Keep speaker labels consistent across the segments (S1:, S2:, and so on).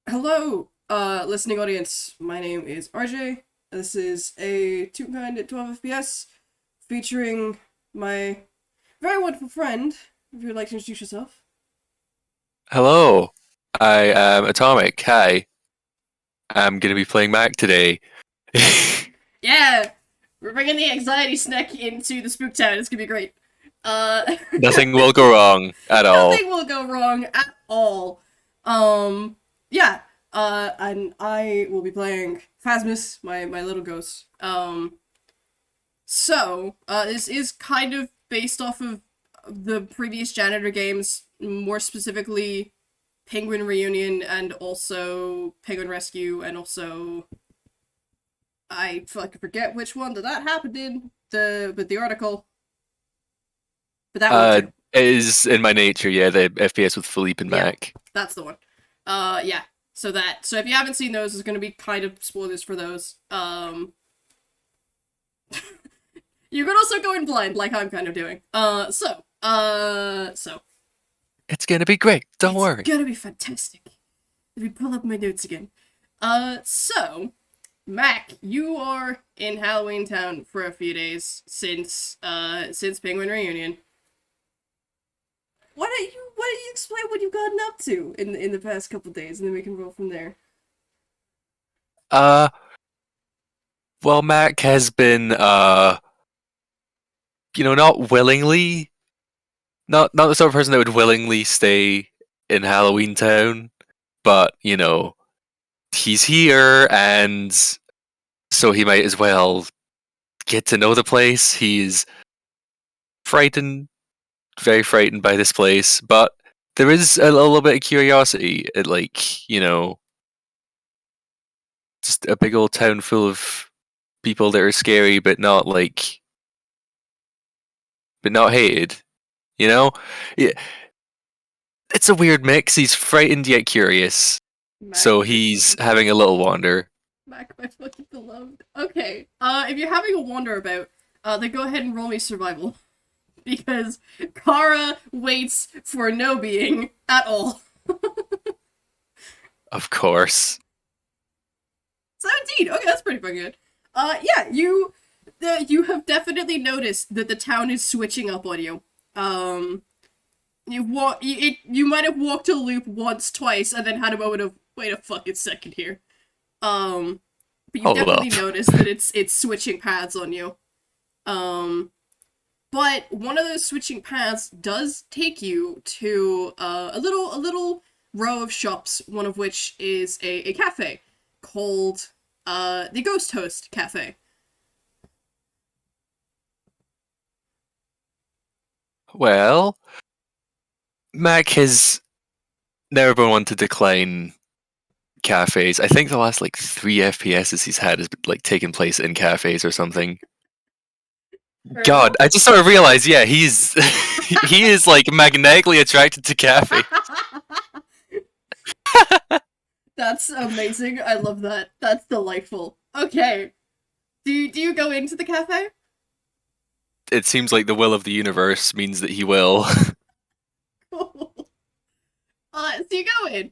S1: Hello, listening audience. My name is RJ. This is a Two-Kind at 12 FPS featuring my very wonderful friend. If you'd like to introduce yourself.
S2: Hello, I am Atomic. Hi, I'm gonna be playing Mac today.
S1: Yeah, we're bringing the anxiety snack into the Spook Town. It's gonna be great. Uh,
S2: Nothing will go wrong at all.
S1: Nothing will go wrong at all. Um, yeah. And I will be playing Phasmus, my little ghost. This is kind of based off of the previous Janitor games, more specifically Penguin Reunion and also Penguin Rescue, and also I fucking forget which one that happened in the article, but that one too.
S2: It is in my nature, yeah, the FPS with Philippe and
S1: Yeah,
S2: Mac.
S1: that's the one. Yeah. So if you haven't seen those, there's gonna be kind of spoilers for those. You could also go in blind, like I'm kind of doing. So
S2: It's gonna be great, don't
S1: it's
S2: worry.
S1: gonna be fantastic. Let me pull up my notes again. So Mac, you are in Halloween Town for a few days since Penguin Reunion. Why don't you explain what you've gotten up to in the past couple days, and then we can roll from there.
S2: Uh, well, Mac has been, not willingly, not the sort of person that would willingly stay in Halloween Town, but, he's here, and so he might as well get to know the place. He's frightened, very frightened by this place, but there is a little bit of curiosity at, just a big old town full of people that are scary but not but not hated. You know? Yeah, it's a weird mix. He's frightened yet curious.
S1: Mac,
S2: So
S1: my
S2: he's
S1: fucking
S2: having a little wander.
S1: Mac, my fucking beloved. Okay. If you're having a wander about, then go ahead and roll me survival. Because Kara waits for no being at all.
S2: Of course.
S1: 17. Okay, that's pretty fucking good. Yeah, you have definitely noticed that the town is switching up on you. You might have walked a loop once, twice, and then had a moment of wait a fucking second here. Um, but you've
S2: Hold
S1: definitely
S2: up.
S1: noticed that it's switching paths on you. Um, but one of those switching paths does take you to a little row of shops. One of which is a cafe called the Ghost Host Cafe.
S2: Well, Mac has never been one to decline cafes. I think the last three FPSs he's had has taken place in cafes or something.
S1: Fair
S2: God,
S1: enough.
S2: I just sort of realized, yeah, he's he is magnetically attracted to cafe.
S1: That's amazing. I love that. That's delightful. Okay. Do you go into the cafe?
S2: It seems like the will of the universe means that he will.
S1: Cool. So you go in.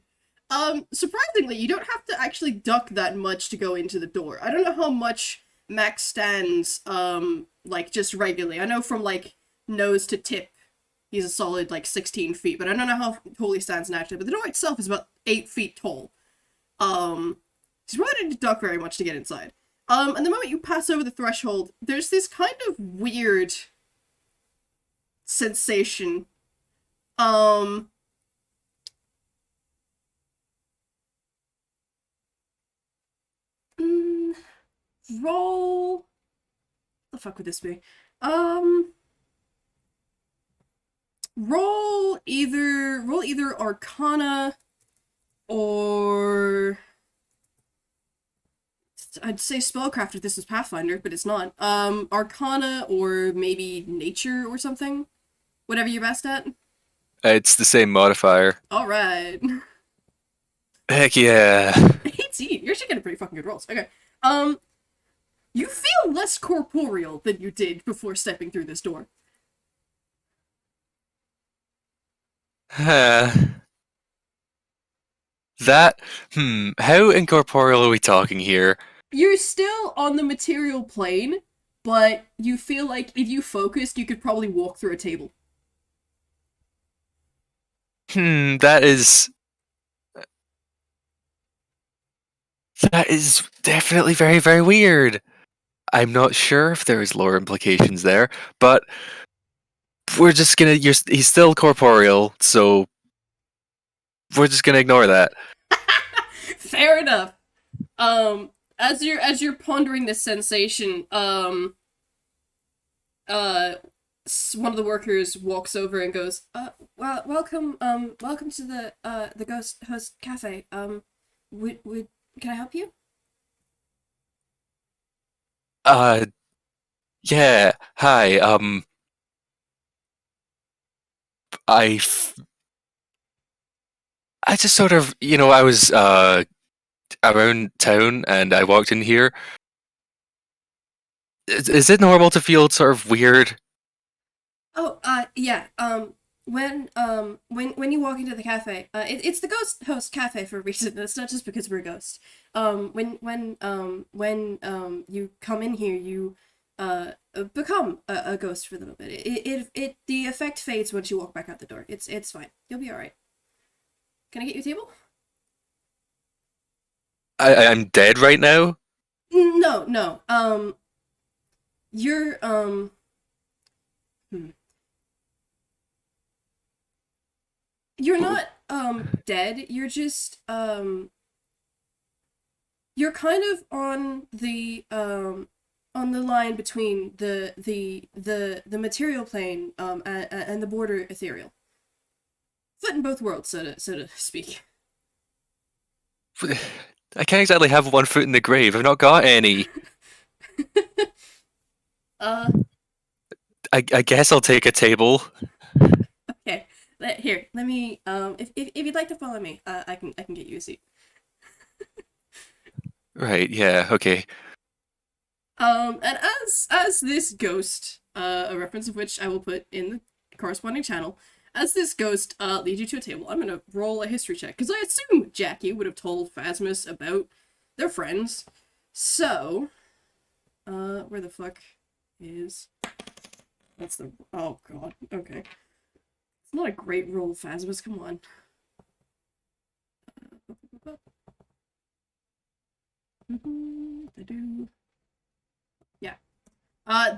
S1: Surprisingly, you don't have to actually duck that much to go into the door. I don't know how much Max stands, just regularly. I know from, nose to tip, he's a solid, 16 feet, but I don't know how tall he stands naturally. But the door itself is about 8 feet tall. He's probably didn't duck very much to get inside. And the moment you pass over the threshold, there's this kind of weird sensation. Um, mm, roll. What the fuck would this be? Um, roll either Arcana or I'd say spellcraft if this is Pathfinder, but it's not. Arcana or maybe Nature or something. Whatever you're best at.
S2: It's the same modifier.
S1: All right.
S2: Heck yeah.
S1: 18. You're actually getting pretty fucking good rolls. Okay. Um, you feel less corporeal than you did before stepping through this door.
S2: that, how incorporeal are we talking here?
S1: You're still on the material plane, but you feel like if you focused, you could probably walk through a table.
S2: That is definitely very, very weird. I'm not sure if there's lore implications there, but we're just gonna. He's still corporeal, so we're just gonna ignore that.
S1: Fair enough. As you're pondering this sensation, uh, one of the workers walks over and goes, well, welcome to the Ghost Host Cafe. Would can I help you?
S2: Uh, yeah. Hi. I, f- I just sort of, I was around town and I walked in here. Is it normal to feel sort of weird?
S1: Oh, yeah. When you walk into the cafe, it's the Ghost Host Cafe for a reason. It's not just because we're ghosts. When you come in here, you become a ghost for a little bit. The effect fades once you walk back out the door. It's fine. You'll be all right. Can I get you a table?
S2: I'm dead right now.
S1: No, no. You're hmm. You're not dead. You're just you're kind of on the line between the material plane and the border ethereal. Foot in both worlds, so to speak.
S2: I can't exactly have one foot in the grave. I've not got any.
S1: uh
S2: I guess I'll take a table.
S1: okay. Here, let me if you'd like to follow me, I can get you a seat.
S2: Right, yeah, okay.
S1: And as this ghost, a reference of which I will put in the corresponding channel, as this ghost leads you to a table, I'm gonna roll a history check because I assume Jackie would have told Phasmus about their friends. So, where the fuck is? That's the. Oh god. Okay. It's not a great roll, Phasmus. Come on. Yeah.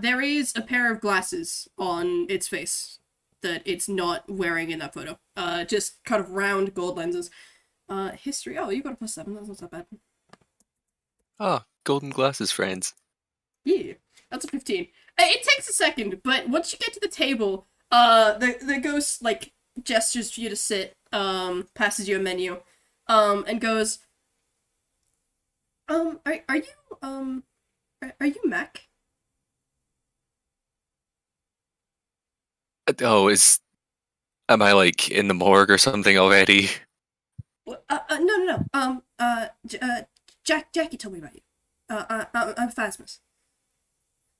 S1: There is a pair of glasses on its face that it's not wearing in that photo. Just kind of round gold lenses. History. Oh, you got a +7. That's not that bad.
S2: Ah, golden glasses, friends.
S1: Yeah, that's a 15. It takes a second, but once you get to the table, the ghost like gestures for you to sit. Passes you a menu, and goes, are you are you Mac?
S2: Oh, am I like in the morgue or something already?
S1: No, no, no. Jackie told me about you. I'm Phasmus.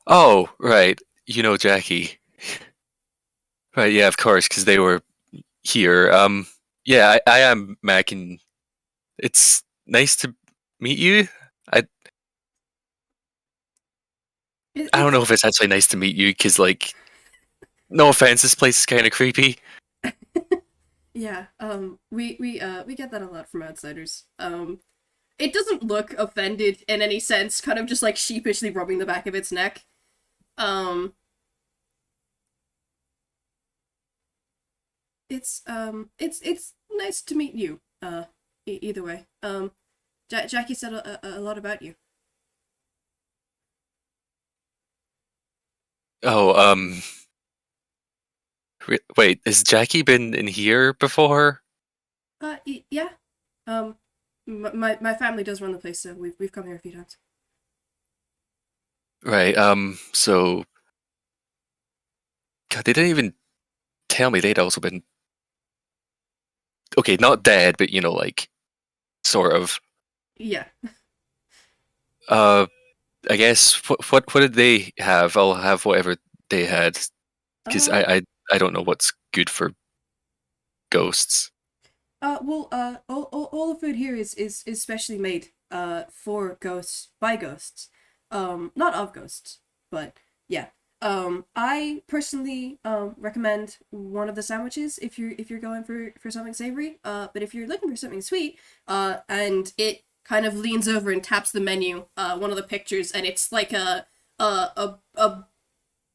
S2: Oh, right. You know Jackie. Right, yeah, of course, because they were here. Yeah, I am Mac, and it's nice to meet you. I I don't
S1: It's
S2: know if it's actually nice to meet you, because like, no offense, this place is kind of creepy.
S1: yeah. We get that a lot from outsiders. It doesn't look offended in any sense. Kind of just like sheepishly rubbing the back of its neck. Um, it's nice to meet you. Either way. Jackie said a lot about you.
S2: Oh, wait, has Jackie been in here before?
S1: Yeah. Um, my family does run the place, so we've come here a few times.
S2: Right, so God, they didn't even tell me they'd also been okay, not dead, but like sort of.
S1: Yeah.
S2: Uh, I guess what did they have? I'll have whatever they had because
S1: Uh,
S2: I don't know what's good for ghosts.
S1: well, all of food here is specially made for ghosts by ghosts. Not of ghosts, but yeah. I personally recommend one of the sandwiches if you're going for something savory. But if you're looking for something sweet, and it kind of leans over and taps the menu, one of the pictures, and it's like a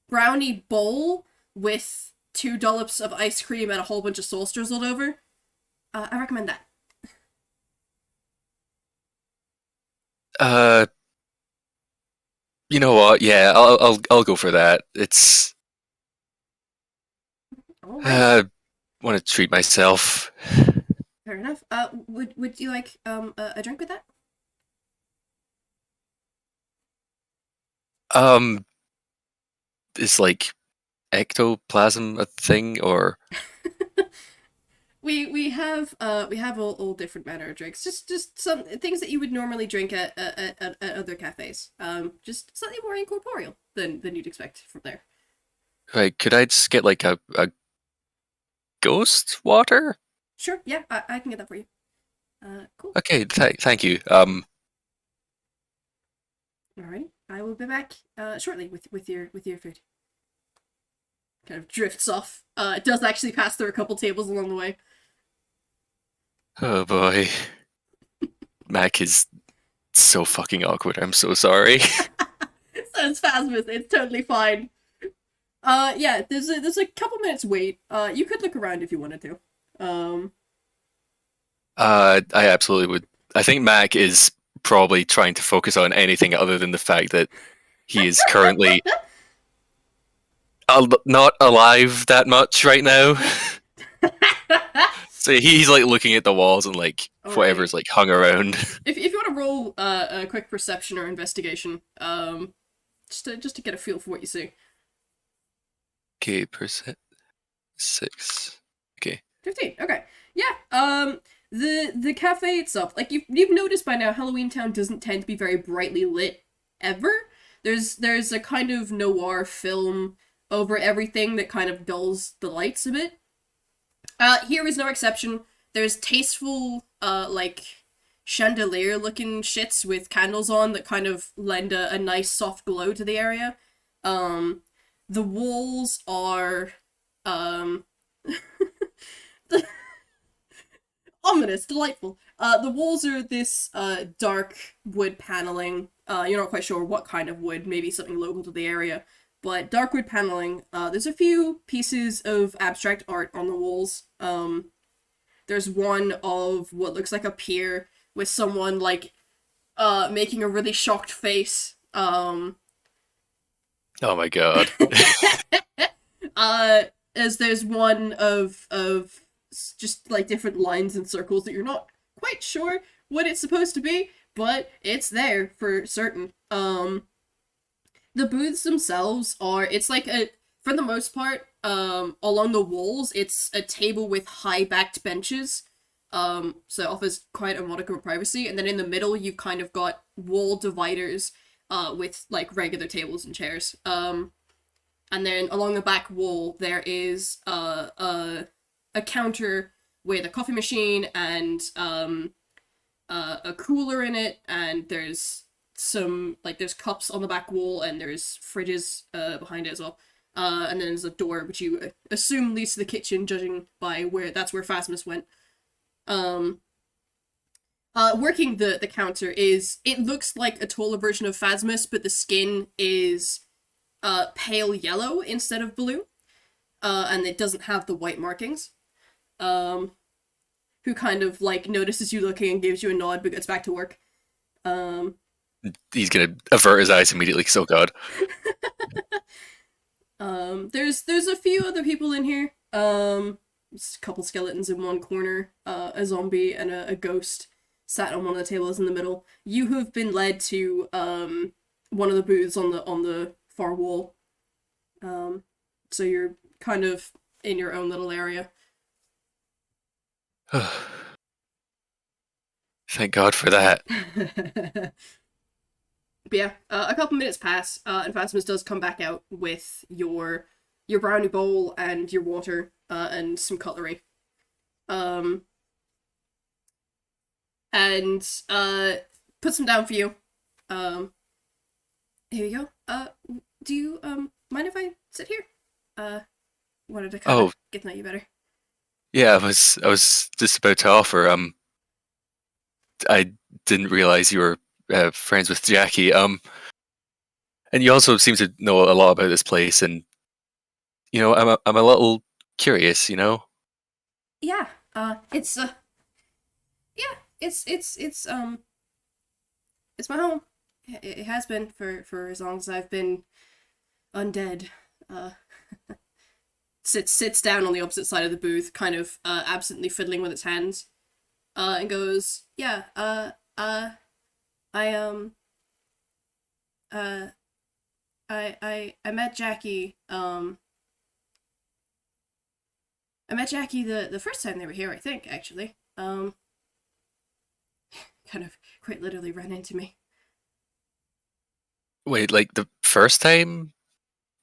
S1: brownie bowl with 2 dollops of ice cream and a whole bunch of sauce drizzled over. I recommend that.
S2: Uh, you know what? Yeah, I'll go for that. It's
S1: Alrighty,
S2: want to treat myself.
S1: fair enough. Would you like a drink with that?
S2: Um, is like ectoplasm a thing or
S1: We have all different manner of drinks. Just some things that you would normally drink at other cafes. Just slightly more incorporeal than you'd expect from there.
S2: like could I just get like a ghost water?
S1: Sure, yeah, I can get that for you. Cool.
S2: Okay, thank you.
S1: Alrighty, I will be back shortly with your food. Kind of drifts off. It does actually pass through a couple tables along the way.
S2: Oh boy, Mac is so fucking awkward. I'm so sorry.
S1: So it's Phasmus. It's totally fine. Yeah. There's a couple minutes wait. You could look around if you wanted to. Um,
S2: I absolutely would. I think Mac is probably trying to focus on anything other than the fact that he is currently not alive that much right now. So he's like looking at the walls and like
S1: Alrighty.
S2: whatever's like hung around.
S1: If you want to roll a quick perception or investigation, just to get a feel for what you see.
S2: Okay, percent 6. Okay.
S1: 15. Okay. Yeah. The cafe itself, like you've noticed by now, Halloween Town doesn't tend to be very brightly lit ever. There's a kind of noir film over everything that kind of dulls the lights a bit. Here is no exception. There's tasteful, like chandelier looking shits with candles on that kind of lend a nice soft glow to the area. Um, the walls are, um, ominous, delightful. The walls are this dark wood paneling. You're not quite sure what kind of wood, maybe something local to the area, but dark wood paneling. There's a few pieces of abstract art on the walls. There's one of what looks like a pier with someone like making a really shocked face.
S2: Oh my god.
S1: uh, as there's one of just like different lines and circles that you're not quite sure what it's supposed to be, but it's there for certain. The booths themselves are it's like a for the most part, along the walls, it's a table with high backed benches. So it offers quite a modicum of privacy, and then in the middle you've kind of got wall dividers, with like regular tables and chairs. And then along the back wall there is a counter with a coffee machine and a cooler in it, and there's cups on the back wall, and there's fridges behind it as well. And then there's a door which you assume leads to the kitchen, judging by where Phasmus went. Um, Working the counter it looks like a taller version of Phasmus, but the skin is pale yellow instead of blue, and it doesn't have the white markings. Who kind of like notices you looking and gives you a nod, but gets back to work. Um,
S2: He's gonna avert his eyes immediately. So god.
S1: there's a few other people in here. There's a couple skeletons in one corner, a zombie and a ghost sat on one of the tables in the middle. You have been led to one of the booths on the far wall. So you're kind of in your own little area.
S2: Thank God for that.
S1: But yeah, a couple minutes pass, and Phasmus does come back out with your brownie bowl and your water, and some cutlery. Um, and puts them down for you. Um, here you go. Do you mind if I sit here? Uh, Wanted to kind
S2: Oh,
S1: of get to know you better.
S2: yeah, I was just about to offer. I didn't realize you were friends with Jackie. And you also seem to know a lot about this place, and I'm a little curious.
S1: Yeah. It's yeah. It's my home. It has been for as long as I've been undead. Uh, sits down on the opposite side of the booth, kind of absently fiddling with its hands. And goes, yeah. I uh, I met Jackie. I met Jackie the first time they were here. I think actually. Kind of quite literally ran into me.
S2: Wait, like the first time?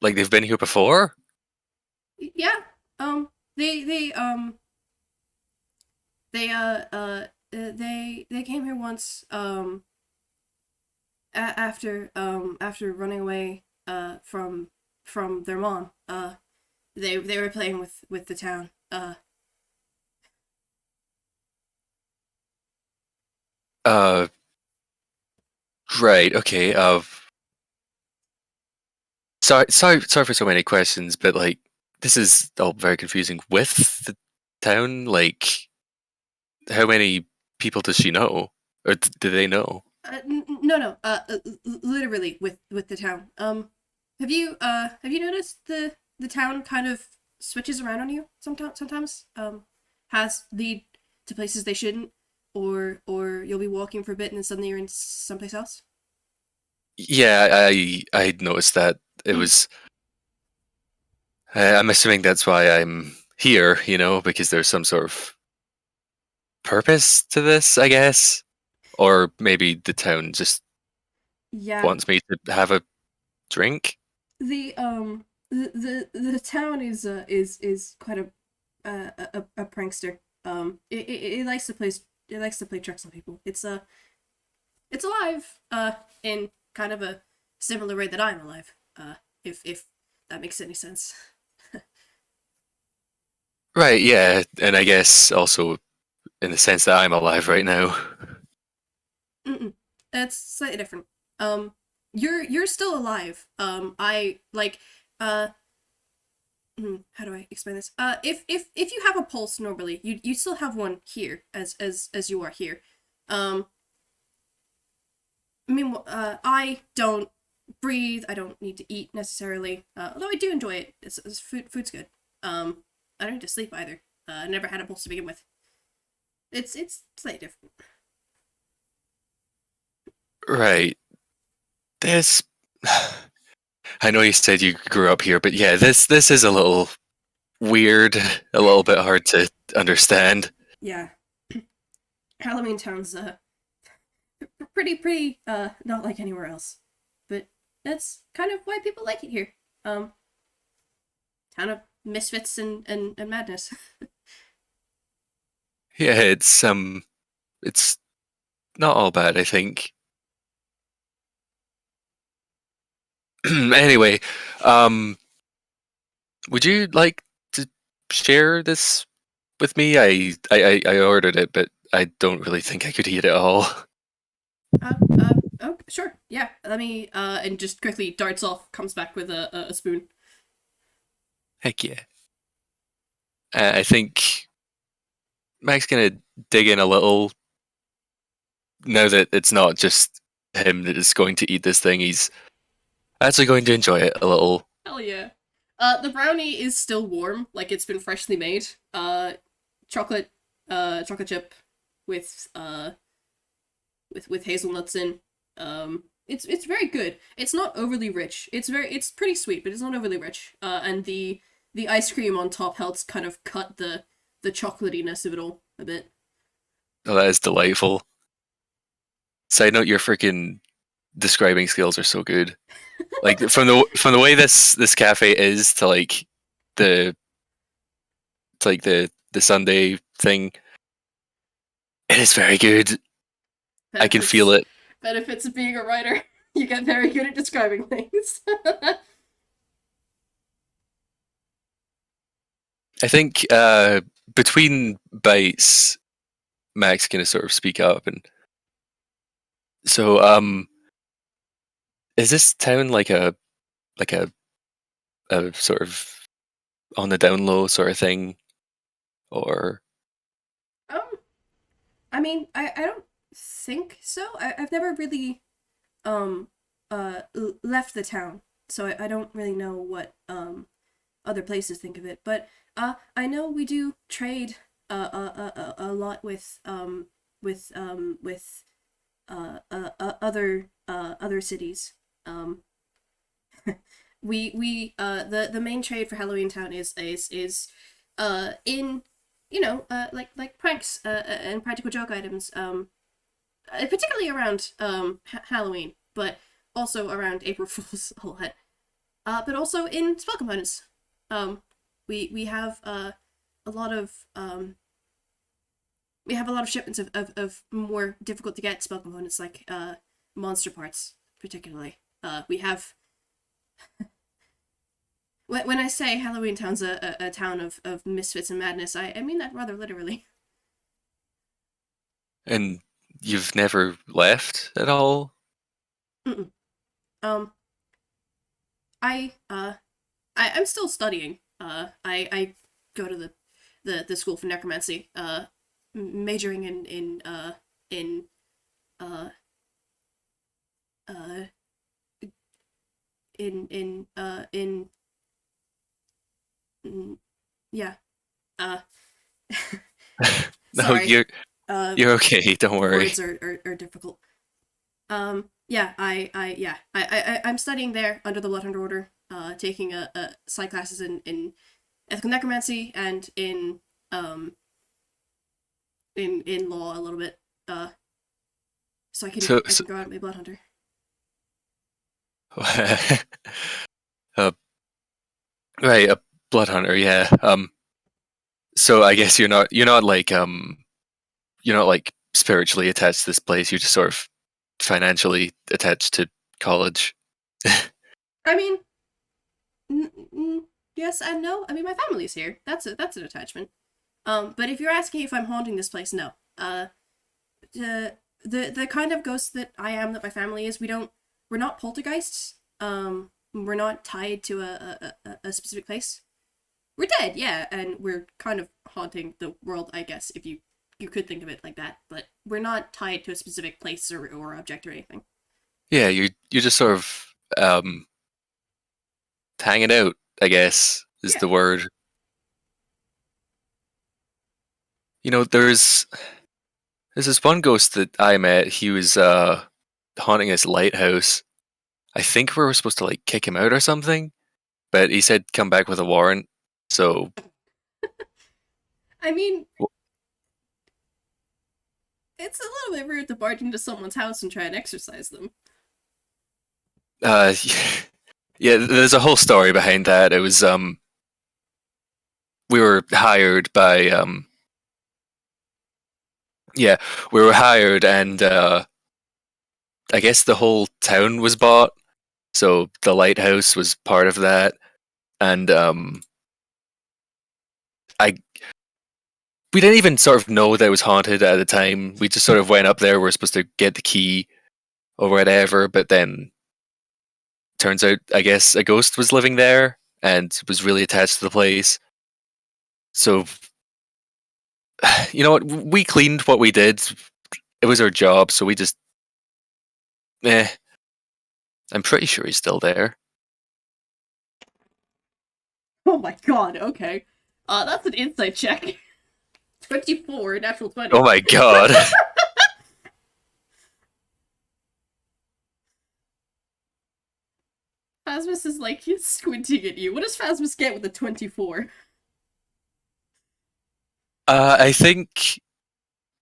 S2: Like they've been here before?
S1: Yeah. They they came here once. After running away from their mom. They were playing with the town.
S2: Uh, right. Okay. Sorry for so many questions, but like this is all very confusing. With the town, like how many people does she know, or do they know?
S1: No, no. Literally with the town. Have you noticed the town kind of switches around on you sometimes? Has lead to places they shouldn't, or you'll be walking for a bit and then suddenly you're in someplace else.
S2: Yeah, I noticed that it
S1: Mm,
S2: was. I'm assuming that's why I'm here. Because there's some sort of purpose to this, I guess, or maybe the town just
S1: yeah.
S2: wants me to have a drink.
S1: The town is quite a prankster. It likes to play tricks on people. It's alive in kind of a similar way that I'm alive. If that makes any sense.
S2: Right, yeah, and I guess also in the sense that I'm alive right now.
S1: Mm-mm. That's slightly different. Um, you're still alive. I like uh. How do I explain this? If you have a pulse normally, you still have one here as you are here. Um, I mean, I don't breathe. I don't need to eat necessarily. Although I do enjoy it. Food's good. I don't need to sleep either. I never had a pulse to begin with. It's slightly different.
S2: Right. This I know you said you grew up here, but yeah, this is a little weird, a little bit hard to understand.
S1: Yeah, Halloween Town's pretty not like anywhere else, but that's kind of why people like it here. Um, Town of misfits and madness.
S2: Yeah, it's not all bad, I think. Anyway, um would you like to share this with me? I ordered it, but I don't really think I could eat it all.
S1: Oh, sure, yeah. Let me and just quickly darts off, comes back with a spoon.
S2: Heck yeah. I think Mac's gonna dig in a little now that it's not just him that is going to eat this thing. He's actually going to enjoy it a little.
S1: Hell yeah. The brownie is still warm, like it's been freshly made. Chocolate, chocolate chip with with hazelnuts in. It's very good. It's not overly rich. It's pretty sweet, but it's not overly rich. And the ice cream on top helps kind of cut the chocolatiness of it all a bit.
S2: Oh, that is delightful. Side note, your freaking describing skills are so good. Like from the way this cafe is to like the the Sunday thing, it is very good. I can feel
S1: Benefits
S2: it.
S1: benefits of being a writer. You get very good at describing things.
S2: I think between bites, Max can sort of speak up, and so is this town like a sort of on the down low sort of thing, or
S1: um, I mean, I don't think so. I've never really left the town, so I don't really know what other places think of it. But I know we do trade a lot with other cities. Um, the main trade for Halloween Town is in like pranks and practical joke items particularly around Halloween, but also around April Fools a lot. But also in spell components. Um, we have a lot of we have a lot of shipments of more difficult to get spell components like monster parts particularly. We have when I say Halloween Town's a town of misfits and madness, I mean that rather literally.
S2: and you've never left at all?
S1: Mm-mm. Um, I'm still studying. I go to the school for necromancy. Majoring in uh uh in yeah. Uh,
S2: No,
S1: sorry.
S2: you're okay. Don't worry.
S1: Words are difficult. Yeah, I'm studying there under the Bloodhunter Order, taking a side classes in ethical necromancy and um in law a little bit. So I
S2: So
S1: can go out and be Bloodhunter.
S2: uh, right, a blood hunter. Yeah. So I guess you're not like spiritually attached to this place. You're just sort of financially attached to college.
S1: I mean, yes and no. I mean, my family's here. That's an attachment. But if you're asking if I'm haunting this place, no. The kind of ghost that I am, that my family is, we're not poltergeists. We're not tied to a specific place. We're dead, yeah, and we're kind of haunting the world, I guess, if you could think of it like that. But we're not tied to a specific place or object or anything.
S2: Yeah, you're just sort of hanging out. I guess is
S1: Yeah.
S2: the word. You know, there's this one ghost that I met. He was haunting this lighthouse. I think we were supposed to like kick him out or something, but he said come back with a warrant. So
S1: I mean, it's a little bit rude to barge into someone's house and try and exercise them.
S2: uh, yeah, there's a whole story behind that. It was we were hired by yeah, we were hired, and I guess the whole town was bought, so the lighthouse was part of that, and I we didn't even sort of know that it was haunted at the time. We just sort of went up there. We are supposed to get the key or whatever, but then turns out, I guess, a ghost was living there and was really attached to the place. So, you know what? We cleaned what we did. It was our job, so we just, eh. I'm pretty sure he's still there.
S1: Oh my god, okay. That's an insight check. 24, natural 20.
S2: Oh my god.
S1: Phasmus is like, he's squinting at you. What does Phasmus get with a 24?
S2: I think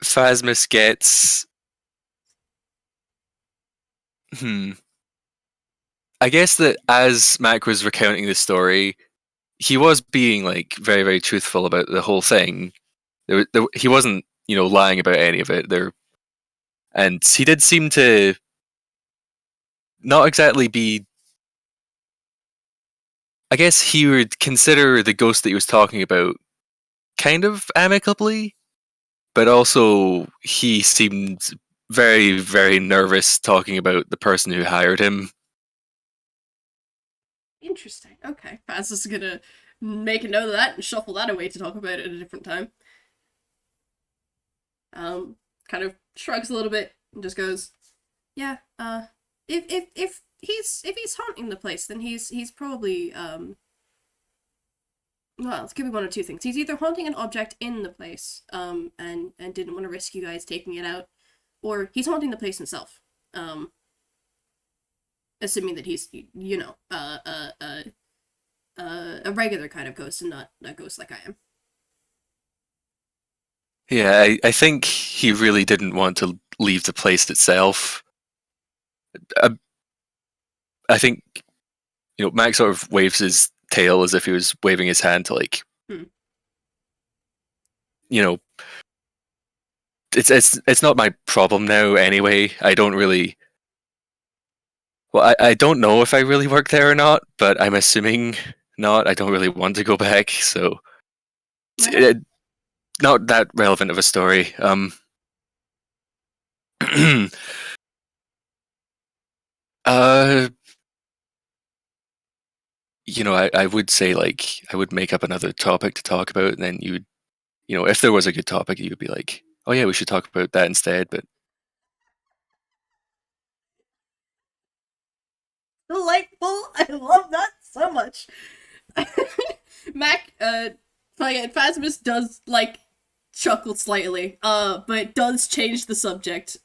S2: Phasmus gets. Hmm. I guess that as Mac was recounting the story, he was being like very, very truthful about the whole thing. He wasn't, lying about any of it. And he did seem to not exactly be. I guess he would consider the ghost that he was talking about kind of amicably, but also he seemed very, very nervous talking about the person who hired him.
S1: Interesting. Okay. Faz is gonna make a note of that and shuffle that away to talk about it at a different time. Um, kind of shrugs a little bit and just goes, "Yeah. If he's haunting the place, then he's probably well, it could be one of two things. He's either haunting an object in the place, and didn't want to risk you guys taking it out, or he's haunting the place himself. Um, assuming that he's, a regular kind of ghost and not a ghost like I am.
S2: Yeah, I think he really didn't want to leave the place itself. I, I think, Max sort of waves his tail as if he was waving his hand to
S1: Hmm.
S2: you know, it's not my problem now anyway. I don't really. Well, I don't know if I really work there or not, but I'm assuming not. I don't really want to go back, so
S1: Okay.
S2: not that relevant of a story. uh, I would say I would make up another topic to talk about, and then you would, if there was a good topic, you would be like, oh yeah, we should talk about that instead. But
S1: Delightful. I love that so much. Mac, Phasmus does chuckle slightly, but does change the subject.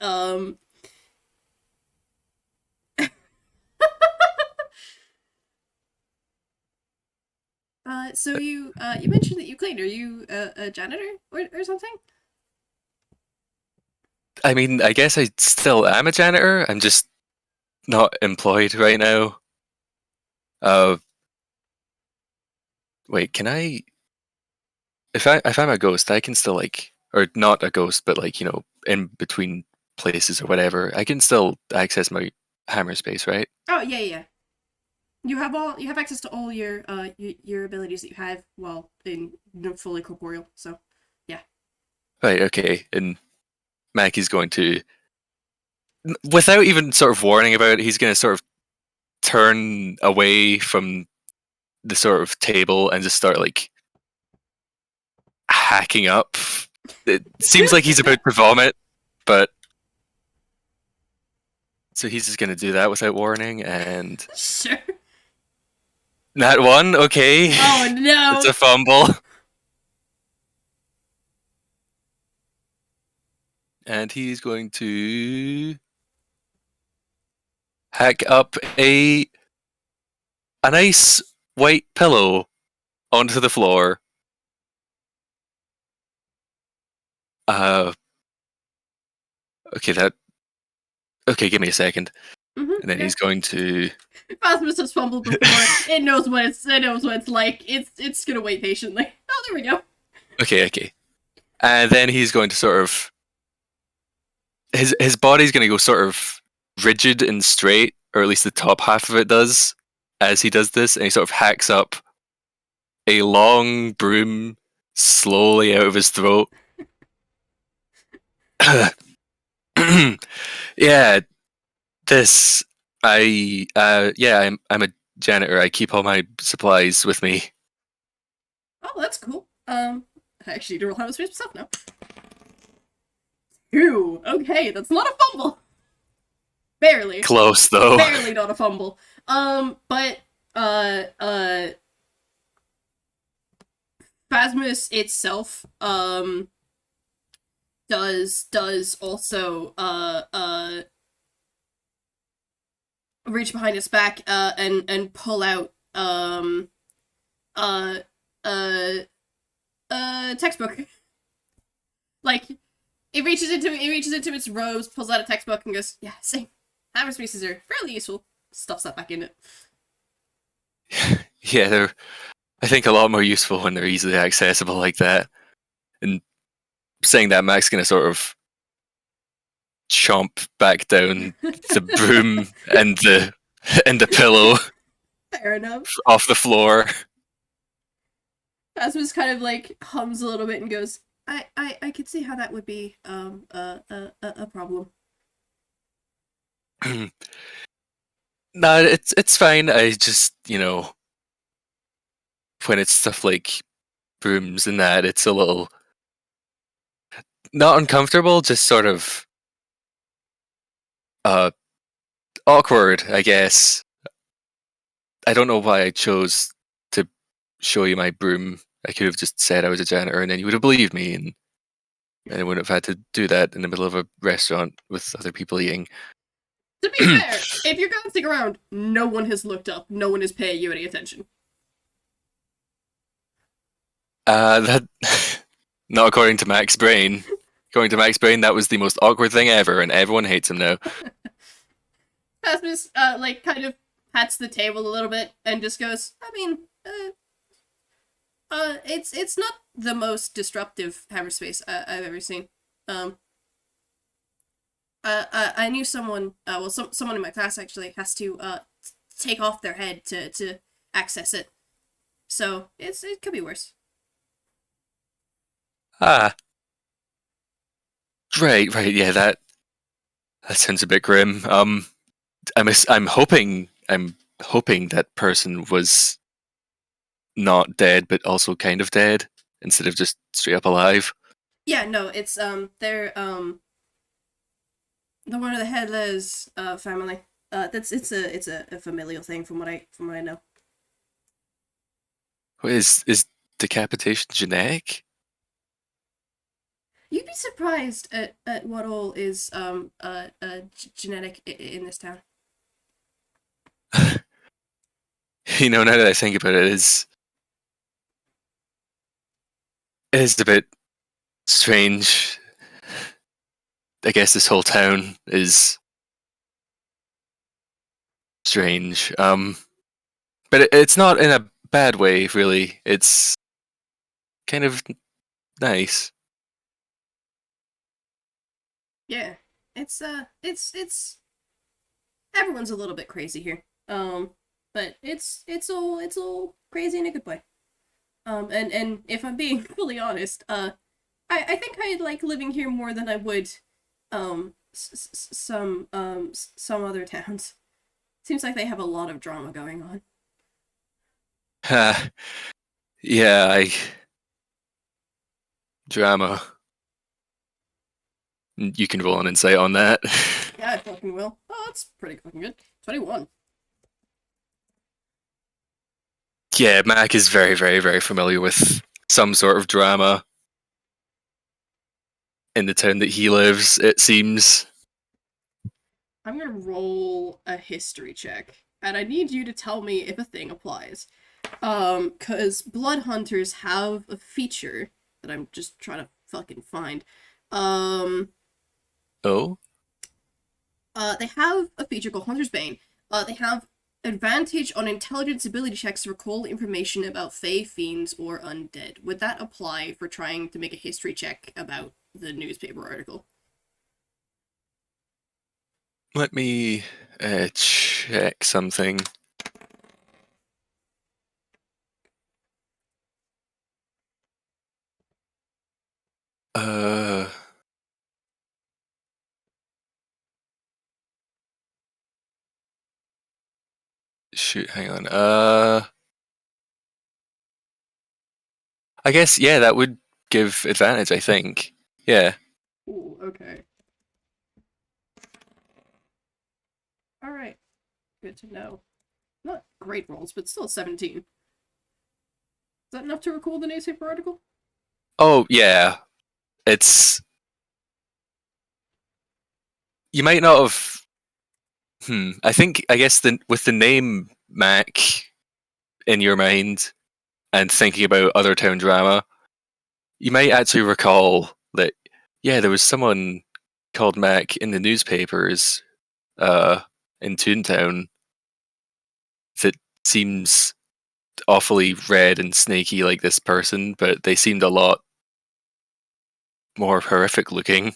S1: So you mentioned that you cleaned. Are you a janitor or something?
S2: I mean, I guess I still am a janitor. I'm just not employed right now. Uh, wait, can I? If I'm a ghost, I can still or not a ghost, but in between places or whatever, I can still access my hammer space, right?
S1: Oh yeah, yeah. You have access to all your abilities that you have while in fully corporeal. So yeah.
S2: Right. Okay. And Mac is going to, without even sort of warning about it, he's going to sort of turn away from the sort of table and just start hacking up. It seems like he's about to vomit, but so he's just going to do that without warning. And
S1: Sure.
S2: that one, okay.
S1: Oh no.
S2: It's a fumble. And he's going to hack up a nice white pillow onto the floor. Uh, okay, okay, give me a second. And then
S1: Yeah.
S2: he's going to.
S1: Phasmus has fumbled before. It knows what it's like. It's gonna wait patiently. Oh, there we go.
S2: Okay. And then he's going to sort of. His body's going to go sort of rigid and straight, or at least the top half of it does, as he does this, and he sort of hacks up a long broom slowly out of his throat. Yeah, this I'm a janitor. I keep all my supplies with me.
S1: Oh, that's cool. I actually do have a space myself now. Two. Okay, that's not a fumble. Barely.
S2: Close though.
S1: Barely not a fumble. But Phasmus itself does also reach behind his back and pull out uh uh textbook. Like it reaches into its robes, pulls out a textbook and goes, yeah, same. Hammer spaces are fairly useful. Stuffs that back in it.
S2: Yeah, they're I think a lot more useful when they're easily accessible like that. And saying that, Mac's gonna sort of chomp back down the broom and the pillow
S1: Fair enough.
S2: off the floor.
S1: Phasmus kind of like hums a little bit and goes, I could see how that would be a problem.
S2: No, it's fine. I just, when it's stuff like brooms and that, it's a little not uncomfortable, just sort of uh awkward, I guess. I don't know why I chose to show you my broom. I could have just said I was a janitor and then you would have believed me, and I wouldn't have had to do that in the middle of a restaurant with other people eating.
S1: To be fair, if you're glancing around, no one has looked up. No one is paying you any attention.
S2: That not according to Max Brain. According to Max Brain, that was the most awkward thing ever, and everyone hates him now.
S1: Phasmus, like, kind of pats the table a little bit and just goes, I mean, it's not the most disruptive hyperspace I've ever seen. I knew someone, someone in my class actually has to, take off their head to access it. So, it could be worse.
S2: Ah, right, yeah, that sounds a bit grim. I'm hoping that person was not dead, but also kind of dead, instead of just straight up alive.
S1: Yeah, no, it's, they're, the one of the headless, family. It's a familial thing from what I know.
S2: Is decapitation genetic?
S1: You'd be surprised at what all is genetic in this town.
S2: Now that I think about it, it is a bit strange. I guess this whole town is strange. But it's not in a bad way, really. It's kind of nice.
S1: Yeah, it's everyone's a little bit crazy here. But it's all crazy in a good way. And if I'm being fully honest, I think I like living here more than I would, some other towns. Seems like they have a lot of drama going on.
S2: Yeah, drama. You can roll an insight on that.
S1: Yeah, I fucking will. Oh, that's pretty fucking good. 21.
S2: Yeah, Mac is very, very, very familiar with some sort of drama in the town that he lives, it seems.
S1: I'm gonna roll a history check, and I need you to tell me if a thing applies. Cause blood hunters have a feature that I'm just trying to fucking find. Um,
S2: Oh?
S1: they have a feature called Hunter's Bane. They have advantage on intelligence ability checks to recall information about fey, fiends, or undead. Would that apply for trying to make a history check about the newspaper article?
S2: Let me check something. Uh, shoot, hang on. I guess, yeah, that would give advantage, I think. Yeah.
S1: Ooh, okay. Alright. Good to know. Not great rolls, but still 17. Is that enough to recall the newspaper article?
S2: Oh, yeah. It's. You might not have. I guess with the name Mac in your mind and thinking about other town drama, you might actually recall that, yeah, there was someone called Mac in the newspapers in Toontown that seems awfully red and snaky like this person, but they seemed a lot more horrific looking.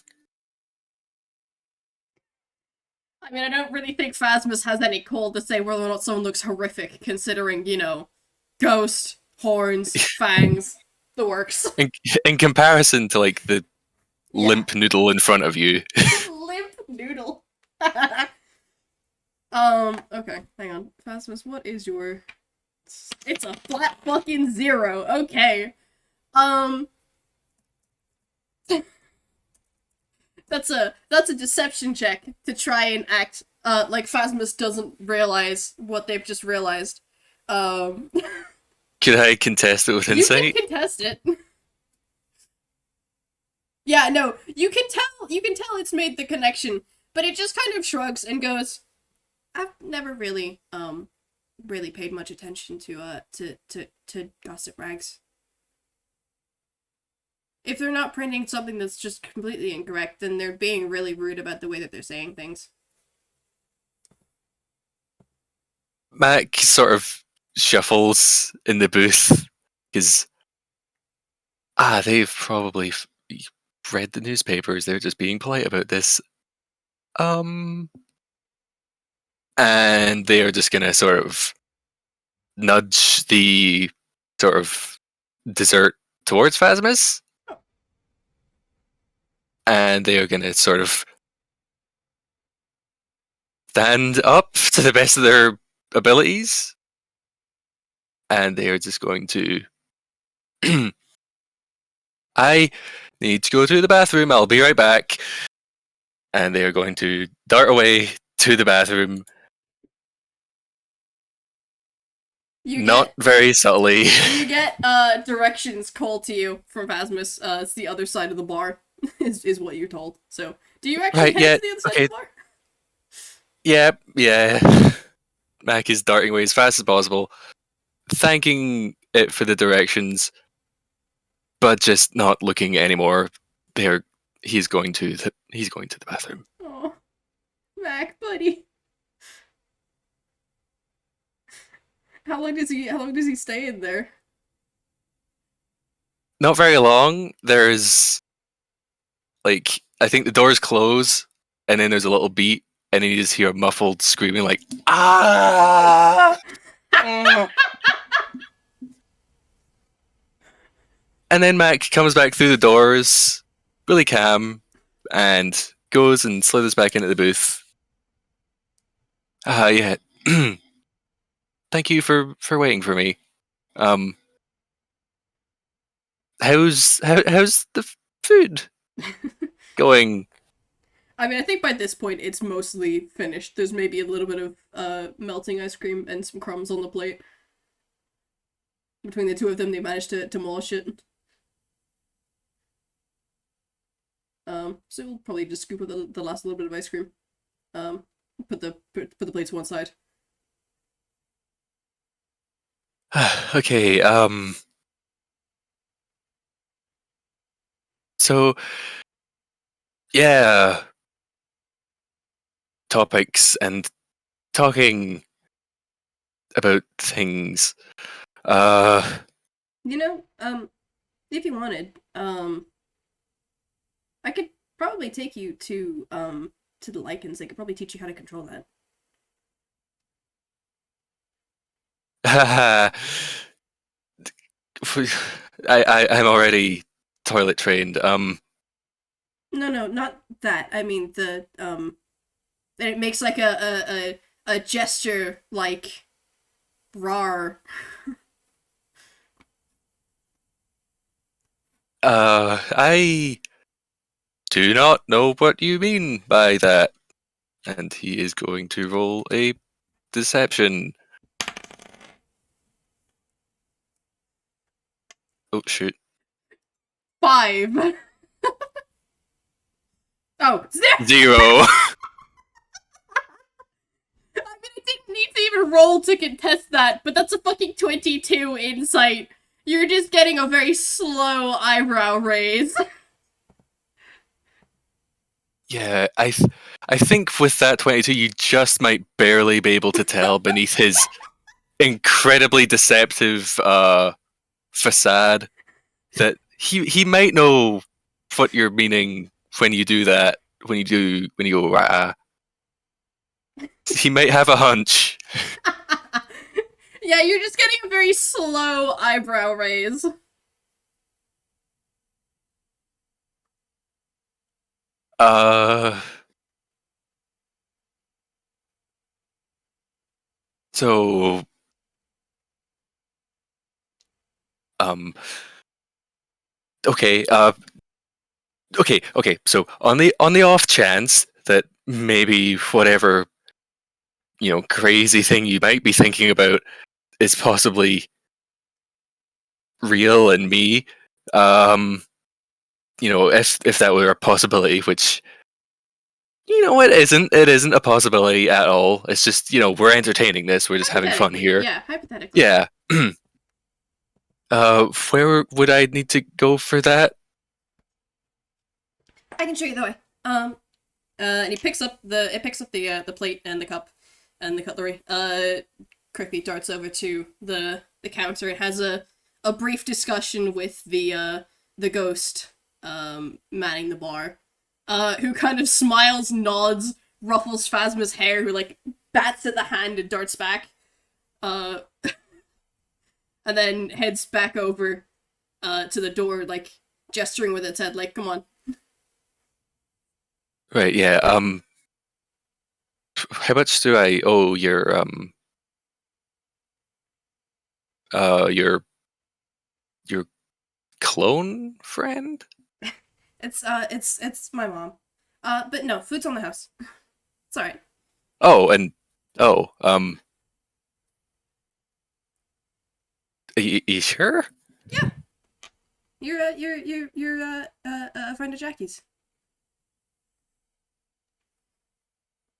S1: I mean, I don't really think Phasmus has any call to say whether or not someone looks horrific, considering, ghost, horns, fangs, the works.
S2: in, in comparison to like the
S1: Yeah.
S2: limp noodle in front of you.
S1: Limp noodle. Okay, hang on. Phasmus, what is your... It's a flat fucking 0. Okay. Um, that's a deception check to try and act like Phasmus doesn't realize what they've just realized. Um,
S2: Could I contest it with
S1: you
S2: insight?
S1: can contest it. Yeah, no, you can tell it's made the connection, but it just kind of shrugs and goes, I've never really paid much attention to gossip rags. If they're not printing something that's just completely incorrect, then they're being really rude about the way that they're saying things.
S2: Mac sort of shuffles in the booth because they've probably read the newspapers. They're just being polite about this. And they are just gonna sort of nudge the sort of dessert towards Phasmus. And they are gonna sort of stand up to the best of their abilities. And they are just going to I need to go to the bathroom, I'll be right back. And they are going to dart away to the bathroom. Not very subtly.
S1: You get directions called to you from Phasmus. It's the other side of the bar, is what you're told. So, do you actually head to the other side of the bar?
S2: Yeah. Mac is darting away as fast as possible, thanking it for the directions, but just not looking anymore. He's going to the bathroom.
S1: Oh, Mac, buddy. How long does he stay in there?
S2: Not very long. There's like I think the doors close, and then there's a little beat, and then you just hear a muffled screaming like ah. And then Mac comes back through the doors, really calm, and goes and slithers back into the booth. Yeah. Thank you for waiting for me. How's the food going?
S1: I mean, I think by this point it's mostly finished. There's maybe a little bit of melting ice cream and some crumbs on the plate. Between the two of them, they managed to demolish it. So we'll probably just scoop up the last little bit of ice cream. Put the plate to one side.
S2: Okay, so yeah, topics and talking about things.
S1: If you wanted, I could probably take you to the lichens. They could probably teach you how to control that.
S2: I'm already toilet trained.
S1: No, not that. I mean and it makes like a gesture like rar.
S2: I do not know what you mean by that. And he is going to roll a deception. Oh, shoot.
S1: 5. Oh, 0.
S2: 0.
S1: I mean, I didn't need to even roll to contest that, but that's a fucking 22 insight. You're just getting a very slow eyebrow raise.
S2: Yeah, I think with that 22, you just might barely be able to tell beneath his incredibly deceptive facade that he might know what you're meaning when you do that. When you go rah. He might have a hunch.
S1: Yeah, you're just getting a very slow eyebrow raise.
S2: Uh, so, um, okay, okay. So on the off chance that maybe whatever crazy thing you might be thinking about is possibly real and me, um, if that were a possibility, which it isn't a possibility at all. It's just we're entertaining this. We're just having fun
S1: Hypothetically,
S2: here.
S1: yeah, hypothetically.
S2: Yeah. Where would I need to go for that?
S1: I can show you the way. And he picks up the plate and the cup and the cutlery. Quickly darts over to the counter and has a brief discussion with the ghost manning the bar. Who kind of smiles, nods, ruffles Phasma's hair, who like bats at the hand and darts back. Uh, and then heads back over to the door, like gesturing with its head, like, "Come on."
S2: Right. Yeah. How much do I owe your your clone friend?
S1: It's my mom. But no, food's on the house. It's alright.
S2: Oh, and oh, you sure?
S1: Yeah, you're a friend of Jackie's.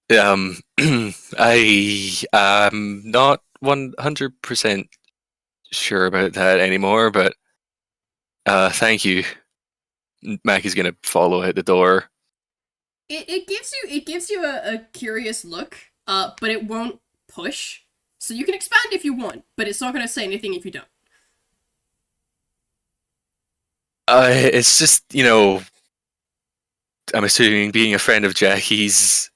S2: I am not 100% sure about that anymore, but thank you. Mac is gonna follow out the door.
S1: It gives you a curious look, but it won't push. So you can expand if you want, but it's not gonna say anything if you don't.
S2: It's just I'm assuming being a friend of Jackie's.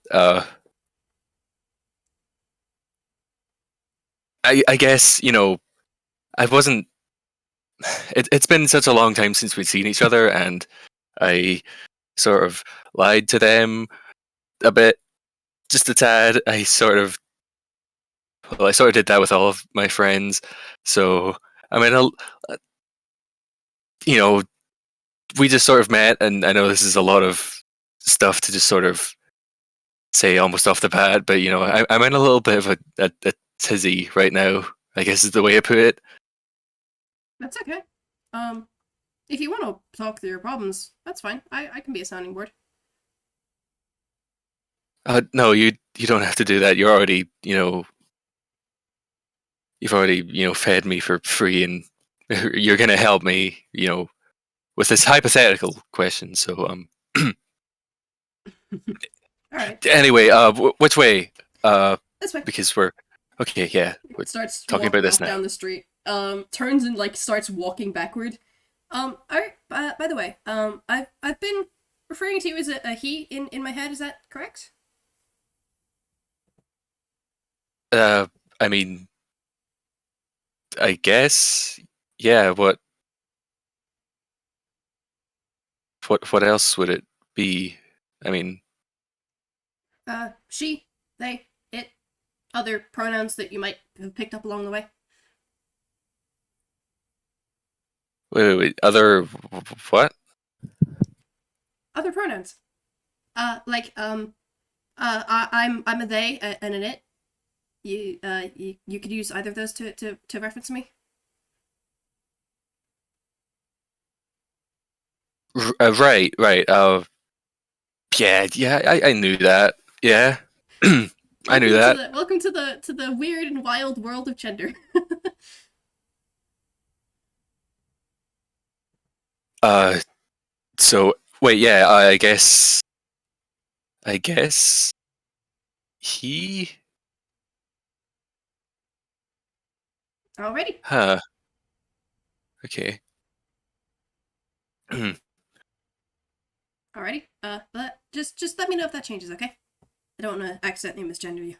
S2: I guess I wasn't. It's been such a long time since we'd seen each other, and I sort of lied to them a bit, just a tad. I sort of did that with all of my friends. So I mean, you know, we just sort of met, and I know this is a lot of stuff to just sort of say almost off the bat, but I'm in a little bit of a tizzy right now. I guess is the way I put it.
S1: That's okay. Um, if you want to talk through your problems, that's fine. I can be a sounding board.
S2: No, you don't have to do that. You're already you've already fed me for free, and you're gonna help me with this hypothetical question. So
S1: All right,
S2: anyway, which way?
S1: this way.
S2: Because we're okay. Yeah, we're
S1: Starts
S2: talking about
S1: walking
S2: this
S1: off
S2: now.
S1: down the street. Turns and like starts walking backward. Alright, by the way, I've been referring to you as a he in my head, is that correct?
S2: Uh, I mean, I guess. Yeah. What else would it be? I mean,
S1: She, they, it, other pronouns that you might have picked up along the way.
S2: wait. Other what?
S1: Other pronouns. Like, I'm a they and an it. You could use either of those to reference me.
S2: Right. Right. Yeah. I knew that. Yeah. I knew that.
S1: Welcome to the weird and wild world of gender.
S2: Uh. So wait. Yeah. I guess he.
S1: Alrighty.
S2: Huh. Okay.
S1: Alrighty. But just let me know if that changes, okay? don't want to accidentally misgender you.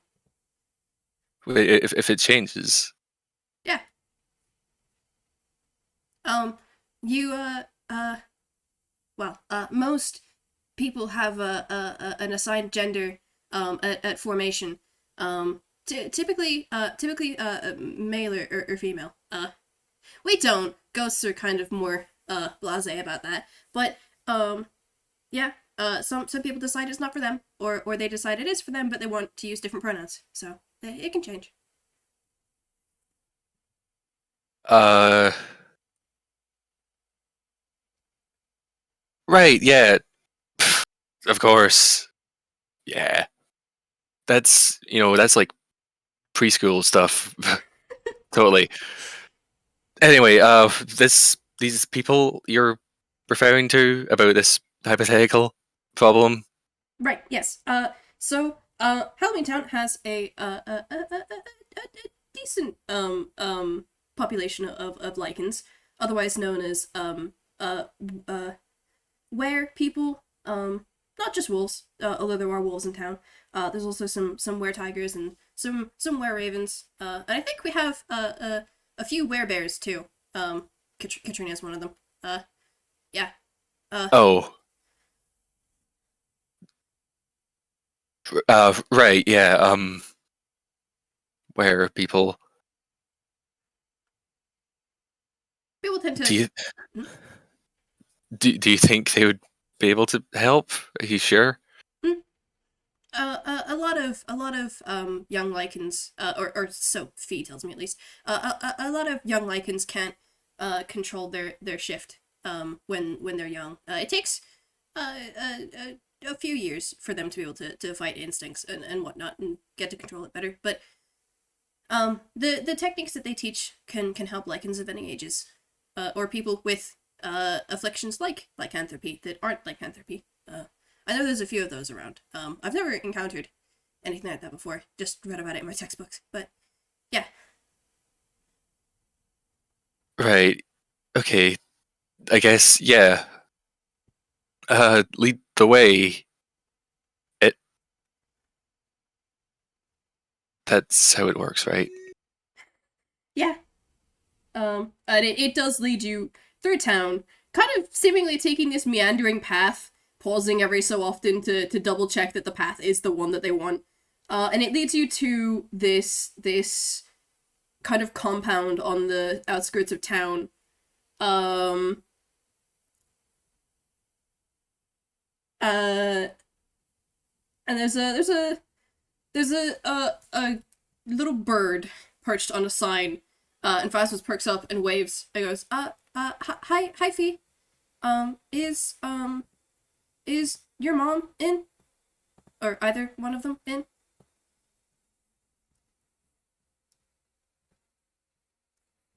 S2: If it changes.
S1: Yeah. You most people have an assigned gender at formation. Typically male or female. We don't. Ghosts are kind of more blasé about that. But yeah. Some people decide it's not for them, or they decide it is for them, but they want to use different pronouns. So it can change.
S2: Uh, right, yeah. Of course. Yeah. That's like preschool stuff. Totally. Anyway, these people you're referring to about this hypothetical problem.
S1: Right. Yes. Halloween Town has a decent population of lichens, otherwise known as were people. Not just wolves, although there are wolves in town. There's also some were tigers and some were ravens. And I think we have a few were bears too. Katrina is one of them. Yeah. Uh,
S2: Oh, right, yeah. Where people
S1: People tend
S2: do
S1: to.
S2: you
S1: Hmm?
S2: do you think they would be able to help? Are you sure?
S1: Hmm? A lot of young lichens, or so Fee tells me at least. A lot of young lichens can't control their shift when they're young. It takes a few years for them to be able to fight instincts and whatnot and get to control it better. But the techniques that they teach can help lichens of any ages, or people with afflictions like lycanthropy that aren't lycanthropy. I know there's a few of those around. I've never encountered anything like that before. Just read about it in my textbooks. But yeah,
S2: Right. Okay. I guess yeah. Lead the way. It That's how it works, right?
S1: yeah. And it does lead you through town, kind of seemingly taking this meandering path, pausing every so often to double check that the path is the one that they want. And it leads you to this kind of compound on the outskirts of town. Um, uh, and there's a little bird perched on a sign. And Phasmus perks up and waves and goes, hi, Fee. Um, is, um, is your mom in? Or either one of them in?